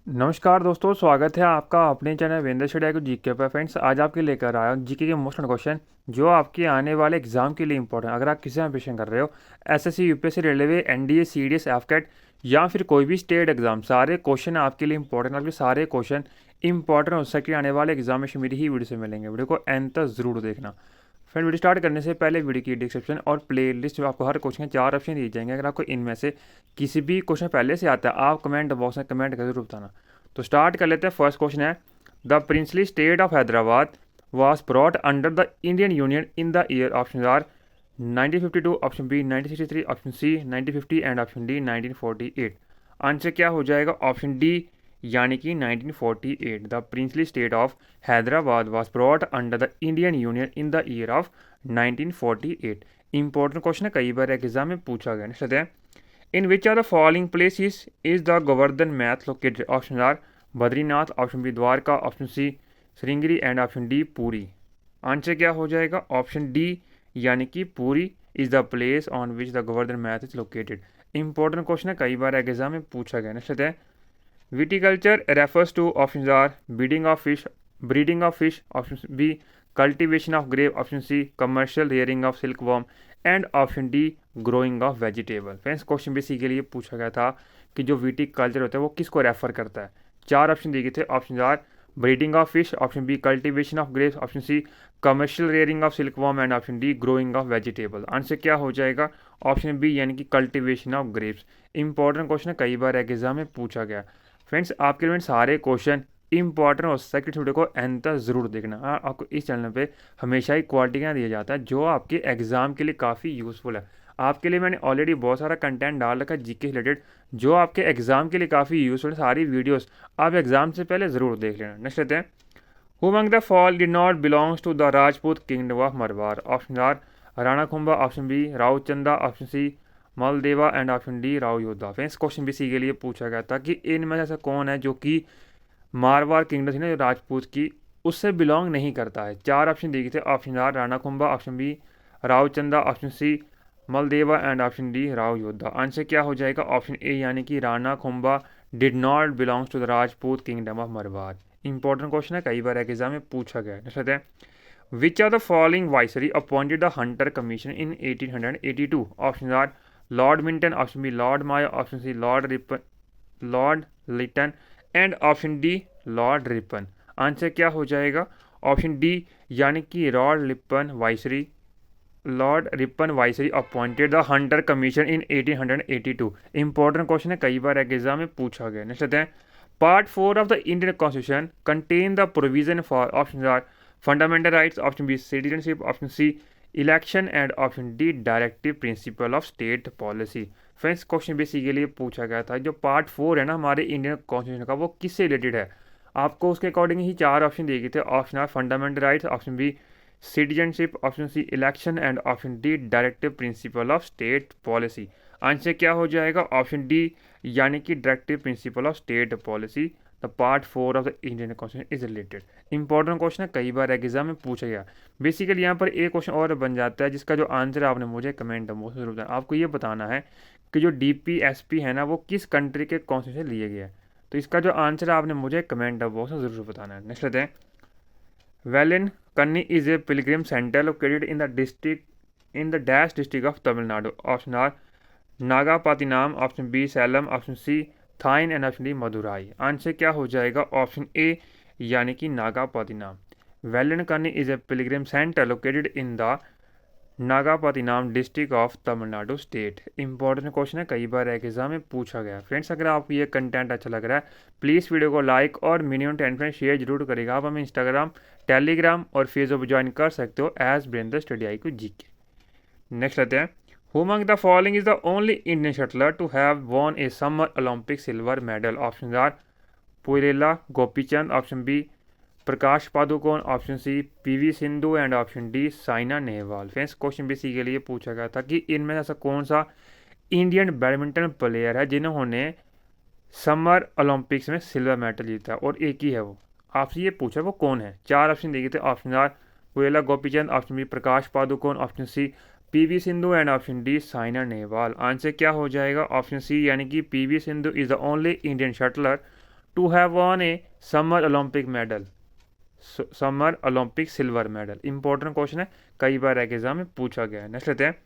नमस्कार दोस्तों, स्वागत है आपका अपने चैनल वेंद्र स्टडी को जीके पर। फ्रेंड्स, आज आपके लेकर आया जीके के मोस्ट क्वेश्चन जो आपके आने वाले एग्जाम के लिए इंपॉर्टेंट। अगर आप किसी में प्रिपरेशन कर रहे हो, SSC, UPSC, railway, NDA, CDS, एफकेट या फिर कोई भी स्टेट एग्जाम, सारे क्वेश्चन आपके लिए इंपॉर्टेंट। आपके सारे क्वेश्चन इंपॉर्टेंट हो सकते आने वाले एग्जामिनेशन मेरी ही वीडियो से मिलेंगे। वीडियो को एंड तक जरूर देखना। फ्रेंड, वीडियो स्टार्ट करने से पहले वीडियो की डिस्क्रिप्शन और प्ले लिस्ट में आपको हर क्वेश्चन के 4 ऑप्शन दिए जाएंगे। अगर आपको इनमें से किसी भी क्वेश्चन पहले से आता है, आप कमेंट बॉक्स में कमेंट कर जरूर बताना। तो स्टार्ट कर लेते हैं। फर्स्ट क्वेश्चन है, the princely state of Hyderabad was brought under the Indian Union in the year। Option R 1952, option B 1963, option C 1950 and option D 1948। Answer क्या हो जाएगा? ऑप्शन डी यानी कि 1948। The princely state of Hyderabad was brought under the Indian Union in the year of 1948। Important question है, कई बार exam में पूछा गया। नेक्स्ट है, in which are the following places is the Govardhan Math located. Option R Badrinath, option B Dwarka, option C Sringeri and option D Puri. Answer क्या हो जाएगा? ऑप्शन डी यानी कि Puri is the place on which the Govardhan Math is located. Important question है, कई बार exam में पूछा गया। नेक्स्ट है, viticulture refers to. Option R breeding of fish, option B cultivation of grape, option C commercial rearing of silk worm and option D growing of vegetable. Friends, question basically ये पूछा गया था कि जो विटिकल्चर होता है वो किसको रेफर करता है। 4 ऑप्शन दिए गए थे। Option R breeding of fish, option B cultivation of grapes, option C commercial rearing of silk worm and option D growing of vegetable. Answer क्या हो जाएगा? ऑप्शन बी यानी कि cultivation of grapes. Important question है, कई बार exam में पूछा गया। फ्रेंड्स, आपके लिए सारे क्वेश्चन इंपॉर्टेंट हो सकते, वीडियो को एंड तक जरूर देखना। आपको इस चैनल पे हमेशा ही क्वालिटी का दिया जाता है जो आपके एग्जाम के लिए काफ़ी यूज़फुल है। आपके लिए मैंने ऑलरेडी बहुत सारा कंटेंट डाल रखा है जीके रिलेटेड जो आपके एग्जाम के लिए काफ़ी यूज़फुल है। सारी वीडियोस आप एग्जाम से पहले ज़रूर देख लेना। नेक्स्ट लेते हैं, who among the fall did not belongs to the Rajput kingdom of Marwar. Option A Rana Kumbha, option B Rao Chanda, option C Maldeva and option D Rao Jodha. Friends, question भी इसी के लिए पूछा गया था कि इनमें से ऐसा कौन है जो कि मारवाड़ किंगडम थी ना, जो राजपूत की, उससे बिलोंग नहीं करता है। 4 ऑप्शन दिए गए थे। Option A Rana Kumbha, option B Rao Chanda, option C Maldeva and option D Rao Jodha. Answer क्या हो जाएगा? ऑप्शन ए यानी कि Rana Kumbha did not belongs to the Rajput kingdom of Marwar. Important question है, कई बार एग्जाम में पूछा गया है। Which are the following viceroy appointed the Hunter commission in 1882। Option A lord Minto, option B lord Mayo, option C Lord Lytton and option D lord Ripon. Answer क्या हो जाएगा? ऑप्शन डी यानी कि lord Ripon viceroy appointed the Hunter commission in 1882। Important question है, कई बार exam में पूछा गया। नेक्स्ट लेते हैं, part 4 of the Indian constitution contain the provision for. Option R fundamental rights, option B citizenship, option C election and option D directive principle of state policy. Friends, question basically पूछा गया था जो part 4 है ना हमारे Indian constitution का, वो किससे रिलेटेड है। आपको उसके अकॉर्डिंग ही 4 ऑप्शन दिए गए थे। Option R fundamental rights, option B citizenship, option C election and option D directive principle of state policy. Answer क्या हो जाएगा? ऑप्शन डी यानी कि directive principle of state policy. The part 4 of the Indian constitution is related. Important question है, कई बार exam में पूछा गया। बेसिकली यहाँ पर एक क्वेश्चन और बन जाता है जिसका जो आंसर है आपने मुझे कमेंट बॉक्स में जरूर बताना। आपको ये बताना है कि जो DPSP है ना वो किस कंट्री के कॉन्स्टिट्यूशन से लिए गए हैं। तो इसका जो आंसर है आपने मुझे कमेंट बॉक्स में जरूर बताना है। नेक्स्ट लेते हैं, Velankanni is a pilgrim centre located in the dash district of Tamil Nadu. Option A Nagapattinam, option B Salem, option C Theni and option D Madurai. Answer क्या हो जाएगा? ऑप्शन ए यानी कि Nagapattinam. Velankanni is a pilgrim centre located in the Nagapattinam district of Tamil Nadu state. Important question है, कई बार exam में पूछा गया। फ्रेंड्स, अगर आपको ये कंटेंट अच्छा लग रहा है प्लीज़ वीडियो को लाइक और मिनिमम 10 फ्रेंड शेयर जरूर करेगा। आप हमें इंस्टाग्राम, टेलीग्राम और फेसबुक ज्वाइन कर सकते हो एज वीरेंद्र स्टडी आई को जीके। नेक्स्ट लेते हैं, who among the following is the only Indian shuttler to have won a summer Olympic silver medal. Option A Pullela Gopichand, option B Prakash Padukone, option C PV Sindhu and option D Saina Nehwal. Friends, question basically ये पूछा गया था कि इनमें ऐसा कौन सा इंडियन बैडमिंटन प्लेयर है जिन्होंने समर ओलंपिक्स में सिल्वर मेडल जीता और एक ही है वो। आपसे ये पूछा वो कौन है। 4 ऑप्शन दिए गए थे। Option A Pullela Gopichand, option B Prakash Padukone, option C PV Sindhu and option D Saina Nehwal. Answer क्या हो जाएगा? ऑप्शन सी यानी कि PV Sindhu is the only Indian shuttler to have won a summer Olympic medal, summer Olympic silver medal. Important question है, कई बार exam में पूछा गया है। नेक्स्ट लेते हैं,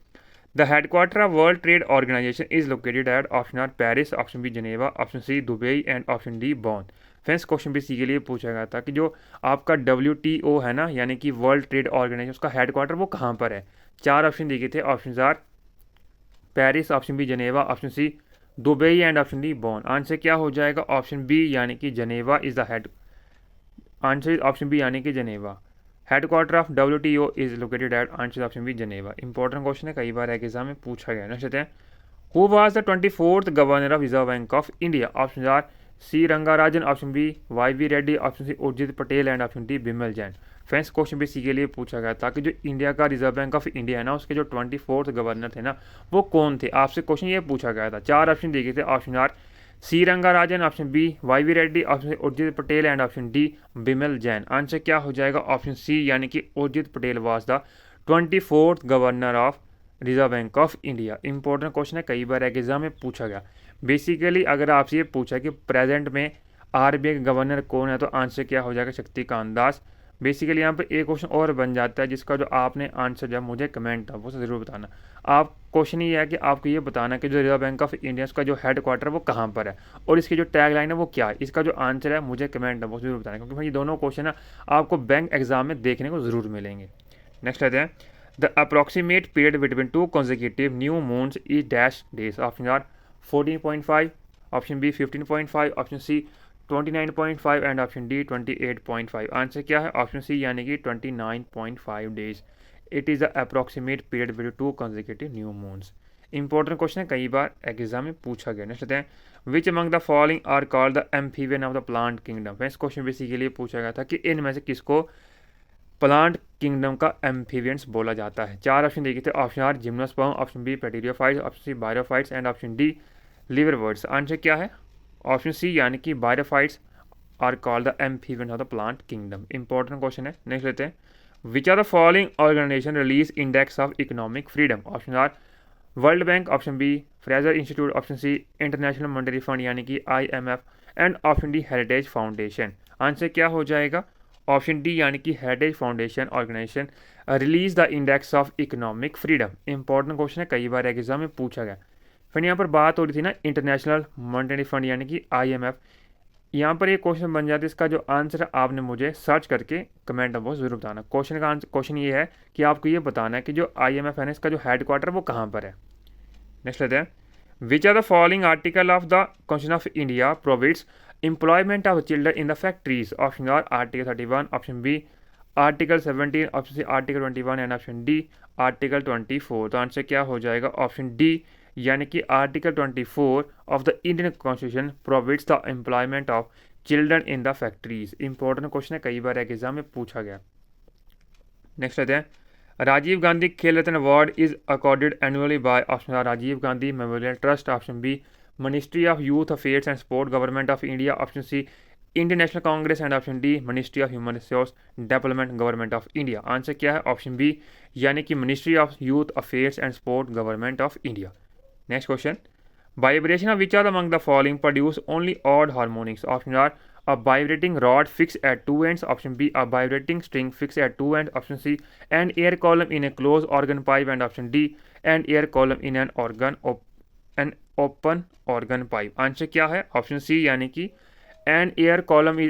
the headquarter of World Trade Organization is located at option A Paris, option B Geneva, option C Dubai and option D Bonn. Friends question भी सी के लिए पूछा गया था कि जो आपका WTO है ना, यानी कि वर्ल्ड ट्रेड ऑर्गेनाइजेशन, उसका हेडक्वार्टर वो कहाँ पर है। 4 ऑप्शन दिए थे, option A Paris, option B Geneva, option C Dubai and option D Bonn. Answer क्या हो जाएगा, ऑप्शन बी यानी कि Geneva is the head, answer option B यानी कि Geneva. Headquarter of WTO is located at, answer option B Geneva. Important question है, कई बार एग्जाम में पूछा गया। नेक्स्ट हैं, who was the 24th governor of reserve bank of India. Option A C Rangarajan, option B YV Reddy, option C Urjit Patel and option D Bimal Jain. Friends question भी सी के लिए पूछा गया था कि जो इंडिया का रिजर्व बैंक ऑफ इंडिया है ना, उसके जो 24th गवर्नर थे ना, वो कौन थे। आपसे क्वेश्चन ये पूछा गया था। 4 ऑप्शन दिए गए थे, option A C Rangarajan, option B YV Reddy, option C Urjit Patel and option D Bimal Jain. Answer क्या हो जाएगा, ऑप्शन सी यानी कि Urjit Patel was the 24th governor of reserve bank of India. Important question है, कई बार एग्जाम में पूछा गया। बेसिकली अगर आपसे ये पूछा कि प्रेजेंट में RBI के गवर्नर कौन है, तो आंसर क्या हो जाएगा, शक्तिकांत दास। बेसिकली यहाँ पे एक क्वेश्चन और बन जाता है, जिसका जो आपने आंसर जब मुझे कमेंट था वो ज़रूर बताना। आप क्वेश्चन ये है कि आपको ये बताना कि जो रिजर्व बैंक ऑफ इंडिया का जो हेडक्वार्टर है वो कहाँ पर है, और इसकी जो टैग लाइन है वो क्या है। इसका जो आंसर है मुझे कमेंट है वो ज़रूर बताना, क्योंकि ये दोनों क्वेश्चन है आपको बैंक एग्जाम में देखने को ज़रूर मिलेंगे। नेक्स्ट लेते हैं, the approximate period between 2 consecutive new moons is dash days. Option A 14.5, option B 15.5, option C 29.5 and option D 28.5। Answer क्या है, ऑप्शन सी यानी कि 29.5 days. It is the approximate period between 2 consecutive new moons. Important question है, कई बार exam में पूछा गया। नेक्स्ट हैं, which among the following are called the amphibian of the plant kingdom. इस क्वेश्चन भी सी के लिए पूछा गया था कि इनमें से किसको प्लांट किंगडम का एम्फीबियंस बोला जाता है। 4 ऑप्शन दिए थे, option A gymnosperm, option B bacteriophytes, option C bryophytes and option D liverworts. Answer क्या है, ऑप्शन सी यानी कि bryophytes are called the amphibians of the plant kingdom. Important question है। नेक्स्ट लेते हैं, which are the following organization release index of economic freedom. Option A World Bank, option B Fraser Institute, option C International Monetary Fund यानी कि IMF and option D Heritage foundation. Answer क्या हो जाएगा, option D यानी कि heritage foundation organization release the index of economic freedom. Important question है, कई बार एग्जाम में पूछा गया। फिर यहाँ पर बात हो रही थी ना इंटरनेशनल मॉनेटरी फंड यानी कि IMF। यहाँ पर एक क्वेश्चन बन जाता है, इसका जो आंसर है आपने मुझे सर्च करके कमेंट बॉक्स जरूर बताना। क्वेश्चन ये है कि आपको ये बताना है कि जो IMF है ना, इसका जो हेडक्वार्टर वो कहाँ पर है। नेक्स्ट लेते हैं, which are the following article of the constitution of India provides employment of children in the factories. Option A article 31, option B article 17, option C article 21 and option D article 24। तो answer क्या हो जाएगा, option D यानी कि article 24 of the Indian constitution provides the employment of children in the factories. Important question है, कई बार exam में पूछा गया। नेक्स्ट लेते हैं, Rajiv Gandhi Khel Ratna award is accorded annually by. Option A Rajiv Gandhi memorial trust, option B ministry of youth affairs and sport government of India, option C Indian National Congress and option D ministry of human resource development government of India. Answer क्या है, option B यानी कि ministry of youth affairs and sport government of India. Next question, vibration of which are among the following produce only odd harmonics. Option A a vibrating rod fixed at 2 ends, option B a vibrating string fixed at 2 ends, option C an air column in a closed organ pipe and option D an air column in an open organ pipe। Answer क्या है, option C यानी कि an air column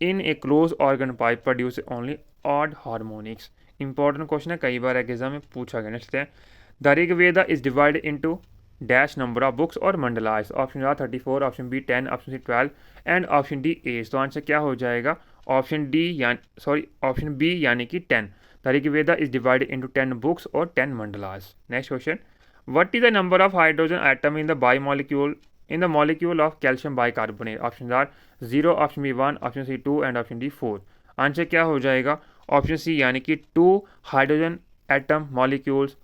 in a closed organ pipe produce only odd harmonics। Important question है, कई बार exam में पूछा गया। नेक्स्ट है, the Rigveda is divided into dash number of books और mandalas. Option A 34, option B 10, option C 12 and option D 8। तो answer क्या हो जाएगा, ऑप्शन बी यानी कि 10। The Rigveda is divided into 10 books और 10 mandalas. Next question, what is the number of hydrogen atom in the molecule of calcium bicarbonate. Option A 0, option B 1, option C 2 and option D 4। Answer क्या हो जाएगा, option C यानी कि 2 hydrogen atom molecules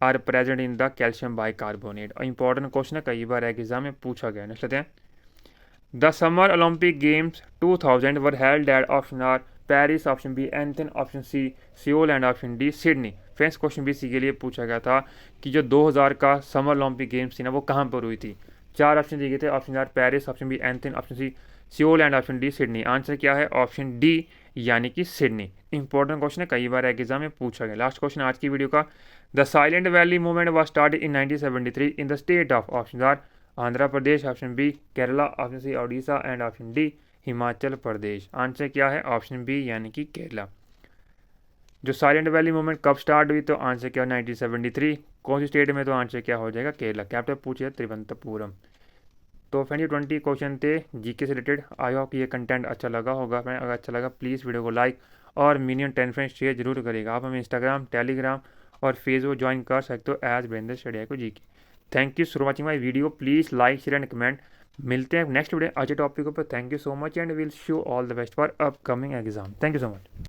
are present in the calcium bicarbonate. Important question है, कई बार exam में पूछा गया। नेक्स्ट लेते हैं, the summer Olympic games 2000 were held at. Option A Paris, option B Athens, option C Seoul and option D Sydney. Friends question भी सी के लिए पूछा गया था कि जो 2000 का समर ओलंपिक गेम्स थी ना, वो कहाँ पर हुई थी। 4 ऑप्शन दिए गए थे। Option A Paris, option B Athens, option C Seoul and option D Sydney. Answer क्या है? ऑप्शन डी यानी कि सिडनी। इंपॉर्टेंट क्वेश्चन है, कई बार एग्जाम में पूछा गया। लास्ट क्वेश्चन आज की वीडियो का, the silent valley movement was started in 1973 in the state of. Option A Andhra Pradesh, option B Kerala, option C Odisha and option D Himachal Pradesh. Answer क्या है? ऑप्शन बी यानी कि केरला। जो साइलेंट वैली मूवमेंट कब स्टार्ट हुई? तो आंसर क्या? 1973। कौन सी स्टेट में? तो आंसर क्या हो जाएगा? केरला। कैपिटल पूछिए तिरुवनंतपुरम। तो फ्रेंड ये 20 क्वेश्चन थे जीके से रिलेटेड। आई होप ये कंटेंट अच्छा लगा होगा। फ्रेंड अगर अच्छा लगा प्लीज़ वीडियो को लाइक और मिनिमम 10 फ्रेंड्स शेयर जरूर करेगा। आप हमें इंस्टाग्राम, टेलीग्राम और फेसबुक ज्वाइन कर सकते हो एज वीरेंद्र स्टडी को GK. Thank you for watching my video. Please like share and comment. मिलते हैं नेक्स्ट वीडियो अच्छे टॉपिक पर। Thank you so much and will show all the best for upcoming exam. Thank you so much.